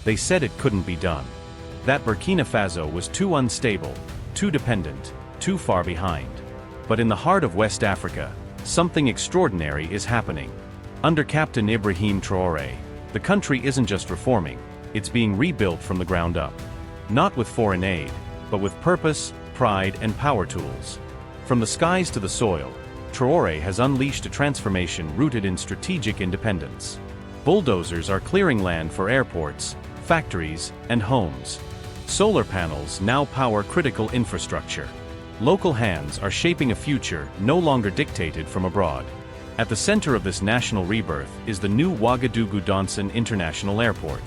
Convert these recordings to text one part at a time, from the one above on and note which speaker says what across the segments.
Speaker 1: they said it couldn't be done. That Burkina Faso was too unstable, too dependent, too far behind. But in the heart of West Africa, something extraordinary is happening. Under Captain Ibrahim Traoré, the country isn't just reforming, it's being rebuilt from the ground up. Not with foreign aid, but with purpose, pride, and power tools. From the skies to the soil, Traoré has unleashed a transformation rooted in strategic independence. Bulldozers are clearing land for airports, factories, and homes. Solar panels now power critical infrastructure. Local hands are shaping a future no longer dictated from abroad. At the center of this national rebirth is the new Ouagadougou-Donson International Airport.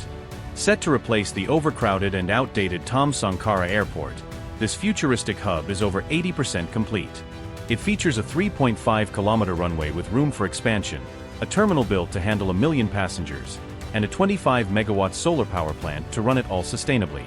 Speaker 1: Set to replace the overcrowded and outdated Tom Sankara Airport, this futuristic hub is over 80% complete. It features a 3.5-kilometer runway with room for expansion, a terminal built to handle 1 million passengers, and a 25-megawatt solar power plant to run it all sustainably.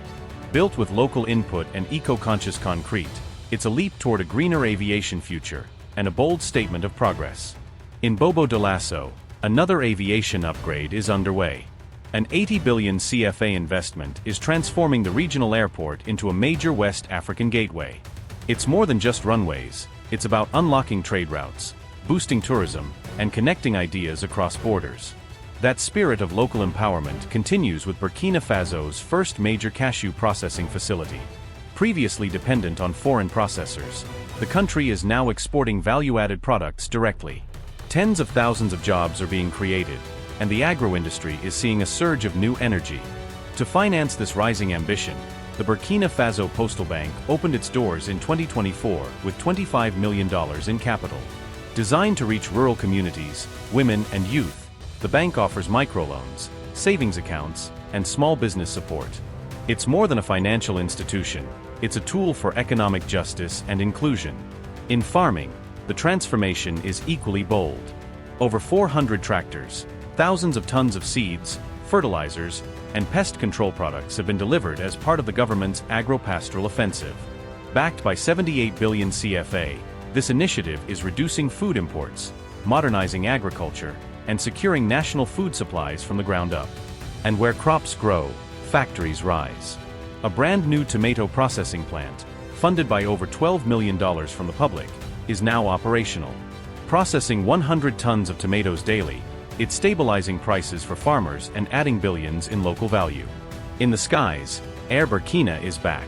Speaker 1: Built with local input and eco-conscious concrete, it's a leap toward a greener aviation future, and a bold statement of progress. In Bobo Dioulasso, another aviation upgrade is underway. An 80 billion CFA investment is transforming the regional airport into a major West African gateway. It's more than just runways, it's about unlocking trade routes, boosting tourism, and connecting ideas across borders. That spirit of local empowerment continues with Burkina Faso's first major cashew processing facility. Previously dependent on foreign processors, the country is now exporting value-added products directly. Tens of thousands of jobs are being created, and the agro-industry is seeing a surge of new energy. To finance this rising ambition, the Burkina Faso Postal Bank opened its doors in 2024 with $25 million in capital. Designed to reach rural communities, women, and youth, the bank offers microloans, savings accounts, and small business support. It's more than a financial institution, it's a tool for economic justice and inclusion. In farming, the transformation is equally bold. Over 400 tractors, thousands of tons of seeds, fertilizers, and pest control products have been delivered as part of the government's agro-pastoral offensive. Backed by 78 billion CFA, this initiative is reducing food imports, modernizing agriculture, and securing national food supplies from the ground up. And where crops grow, factories rise. A brand new tomato processing plant, funded by over $12 million from the public, is now operational. Processing 100 tons of tomatoes daily, it's stabilizing prices for farmers and adding billions in local value. In the skies, Air Burkina is back.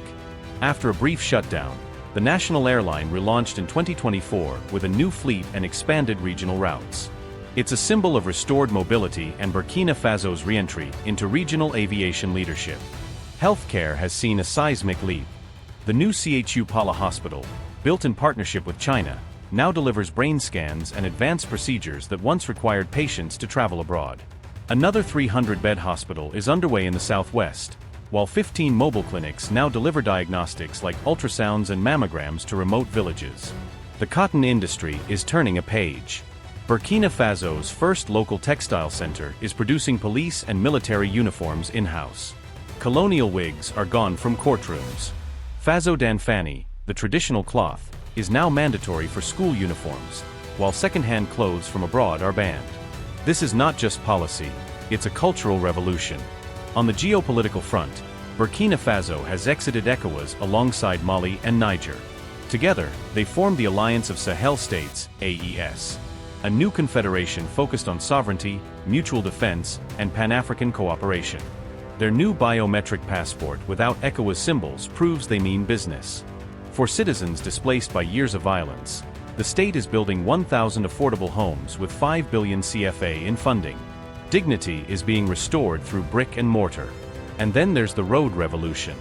Speaker 1: After a brief shutdown, the national airline relaunched in 2024 with a new fleet and expanded regional routes. It's a symbol of restored mobility and Burkina Faso's re-entry into regional aviation leadership. Healthcare has seen a seismic leap. The new CHU Pala Hospital, built in partnership with China, now delivers brain scans and advanced procedures that once required patients to travel abroad. Another 300-bed hospital is underway in the southwest, while 15 mobile clinics now deliver diagnostics like ultrasounds and mammograms to remote villages. The cotton industry is turning a page. Burkina Faso's first local textile center is producing police and military uniforms in-house. Colonial wigs are gone from courtrooms. Faso Danfani, the traditional cloth, is now mandatory for school uniforms, while second-hand clothes from abroad are banned. This is not just policy, it's a cultural revolution. On the geopolitical front, Burkina Faso has exited ECOWAS alongside Mali and Niger. Together, they formed the Alliance of Sahel States, AES, a new confederation focused on sovereignty, mutual defense, and Pan-African cooperation. Their new biometric passport without ECOWAS symbols proves they mean business. For citizens displaced by years of violence, the state is building 1,000 affordable homes with 5 billion CFA in funding. Dignity is being restored through brick and mortar. And then there's the road revolution.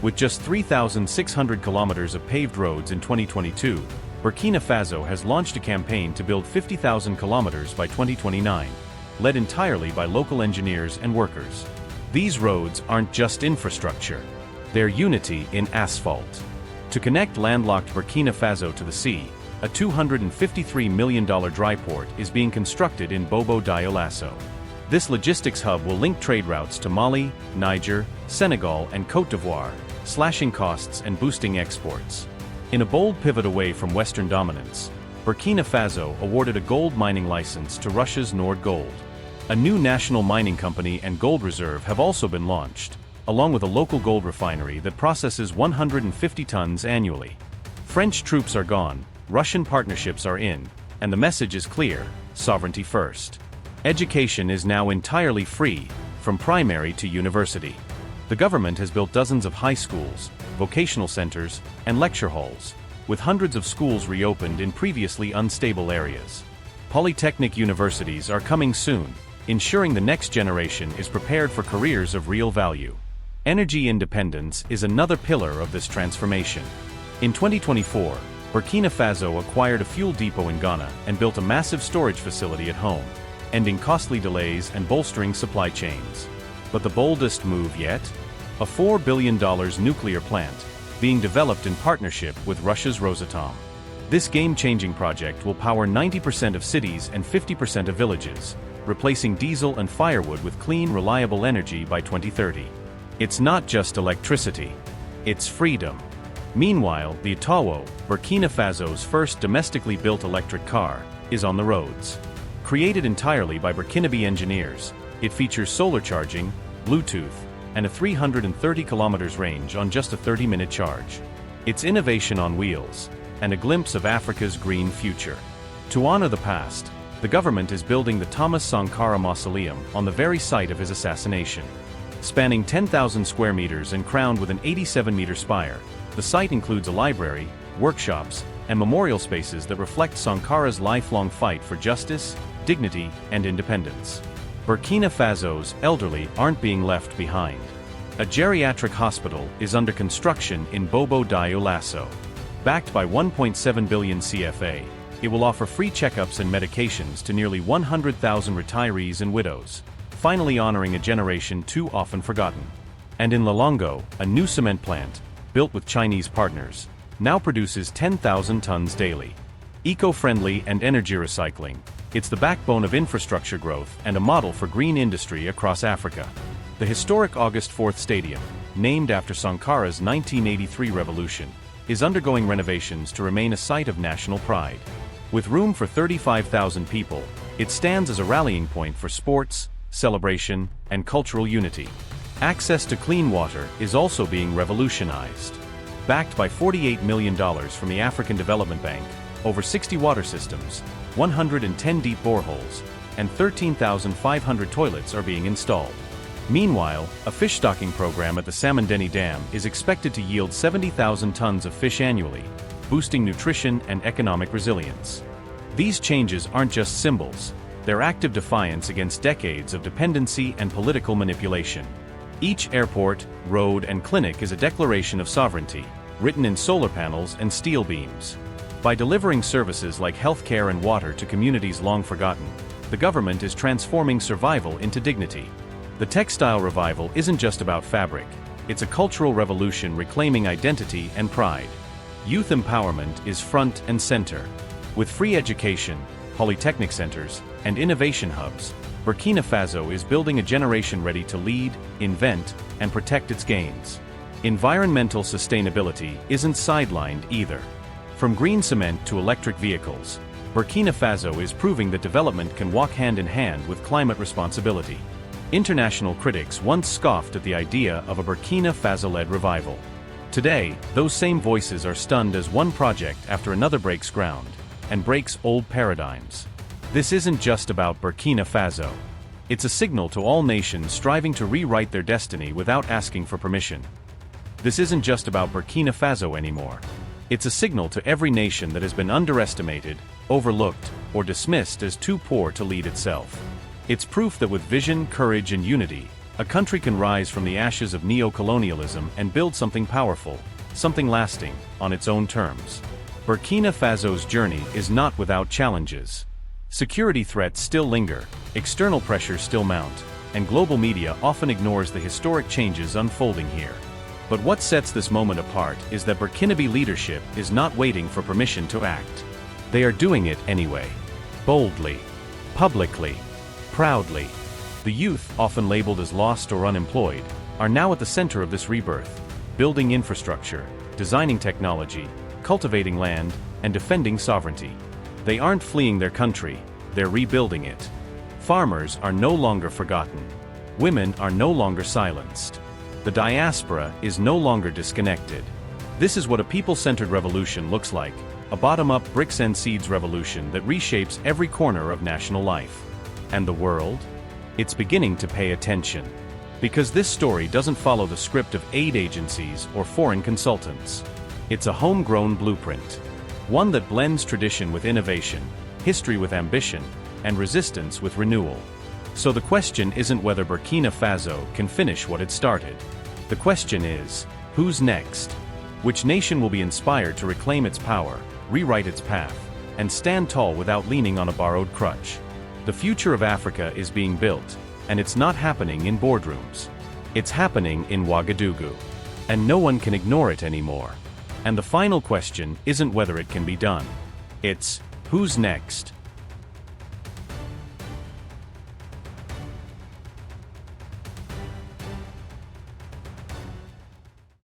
Speaker 1: With just 3,600 kilometers of paved roads in 2022, Burkina Faso has launched a campaign to build 50,000 kilometers by 2029, led entirely by local engineers and workers. These roads aren't just infrastructure, they're unity in asphalt. To connect landlocked Burkina Faso to the sea, a $253 million dry port is being constructed in Bobo Dioulasso. This logistics hub will link trade routes to Mali, Niger, Senegal, and Côte d'Ivoire, slashing costs and boosting exports. In a bold pivot away from Western dominance, Burkina Faso awarded a gold mining license to Russia's Nord Gold. A new national mining company and gold reserve have also been launched, along with a local gold refinery that processes 150 tons annually. French troops are gone, Russian partnerships are in, and the message is clear: sovereignty first. Education is now entirely free, from primary to university. The government has built dozens of high schools, vocational centers, and lecture halls, with hundreds of schools reopened in previously unstable areas. Polytechnic universities are coming soon, ensuring the next generation is prepared for careers of real value. Energy independence is another pillar of this transformation. In 2024, Burkina Faso acquired a fuel depot in Ghana and built a massive storage facility at home, ending costly delays and bolstering supply chains. But the boldest move yet? A $4 billion nuclear plant, being developed in partnership with Russia's Rosatom. This game-changing project will power 90% of cities and 50% of villages, replacing diesel and firewood with clean, reliable energy by 2030. It's not just electricity. It's freedom. Meanwhile, the Traore, Burkina Faso's first domestically built electric car, is on the roads. Created entirely by Burkinabe engineers, it features solar charging, Bluetooth, and a 330 kilometers range on just a 30-minute charge. It's innovation on wheels, and a glimpse of Africa's green future. To honor the past, the government is building the Thomas Sankara Mausoleum on the very site of his assassination. Spanning 10,000 square meters and crowned with an 87-meter spire, the site includes a library, workshops, and memorial spaces that reflect Sankara's lifelong fight for justice, dignity, and independence. Burkina Faso's elderly aren't being left behind. A geriatric hospital is under construction in Bobo Dioulasso. Backed by 1.7 billion CFA, it will offer free checkups and medications to nearly 100,000 retirees and widows, finally honoring a generation too often forgotten. And in Lolongo, a new cement plant, built with Chinese partners, now produces 10,000 tons daily. Eco-friendly and energy recycling, it's the backbone of infrastructure growth and a model for green industry across Africa. The historic August 4th Stadium, named after Sankara's 1983 revolution, is undergoing renovations to remain a site of national pride. With room for 35,000 people, it stands as a rallying point for sports, celebration, and cultural unity. Access to clean water is also being revolutionized. Backed by $48 million from the African Development Bank, over 60 water systems, 110 deep boreholes, and 13,500 toilets are being installed. Meanwhile, a fish stocking program at the Samandeni Dam is expected to yield 70,000 tons of fish annually, boosting nutrition and economic resilience. These changes aren't just symbols, they're active defiance against decades of dependency and political manipulation. Each airport, road, and clinic is a declaration of sovereignty, written in solar panels and steel beams. By delivering services like healthcare and water to communities long forgotten, the government is transforming survival into dignity. The textile revival isn't just about fabric, it's a cultural revolution reclaiming identity and pride. Youth empowerment is front and center. With free education, polytechnic centers, and innovation hubs, Burkina Faso is building a generation ready to lead, invent, and protect its gains. Environmental sustainability isn't sidelined either. From green cement to electric vehicles, Burkina Faso is proving that development can walk hand in hand with climate responsibility. International critics once scoffed at the idea of a Burkina Faso-led revival. Today, those same voices are stunned as one project after another breaks ground, and breaks old paradigms. This isn't just about Burkina Faso. It's a signal to all nations striving to rewrite their destiny without asking for permission. This isn't just about Burkina Faso anymore. It's a signal to every nation that has been underestimated, overlooked, or dismissed as too poor to lead itself. It's proof that with vision, courage, and unity, a country can rise from the ashes of neo-colonialism and build something powerful, something lasting, on its own terms. Burkina Faso's journey is not without challenges. Security threats still linger, external pressures still mount, and global media often ignores the historic changes unfolding here. But what sets this moment apart is that Burkinabe leadership is not waiting for permission to act. They are doing it anyway. Boldly. Publicly. Proudly. The youth, often labeled as lost or unemployed, are now at the center of this rebirth, building infrastructure, designing technology, cultivating land, and defending sovereignty. They aren't fleeing their country, they're rebuilding it. Farmers are no longer forgotten. Women are no longer silenced. The diaspora is no longer disconnected. This is what a people-centered revolution looks like, a bottom-up bricks and seeds revolution that reshapes every corner of national life. And the world? It's beginning to pay attention. Because this story doesn't follow the script of aid agencies or foreign consultants. It's a homegrown blueprint. One that blends tradition with innovation, history with ambition, and resistance with renewal. So the question isn't whether Burkina Faso can finish what it started. The question is, who's next? Which nation will be inspired to reclaim its power, rewrite its path, and stand tall without leaning on a borrowed crutch? The future of Africa is being built, and it's not happening in boardrooms. It's happening in Ouagadougou. And no one can ignore it anymore. And the final question isn't whether it can be done. It's, who's next?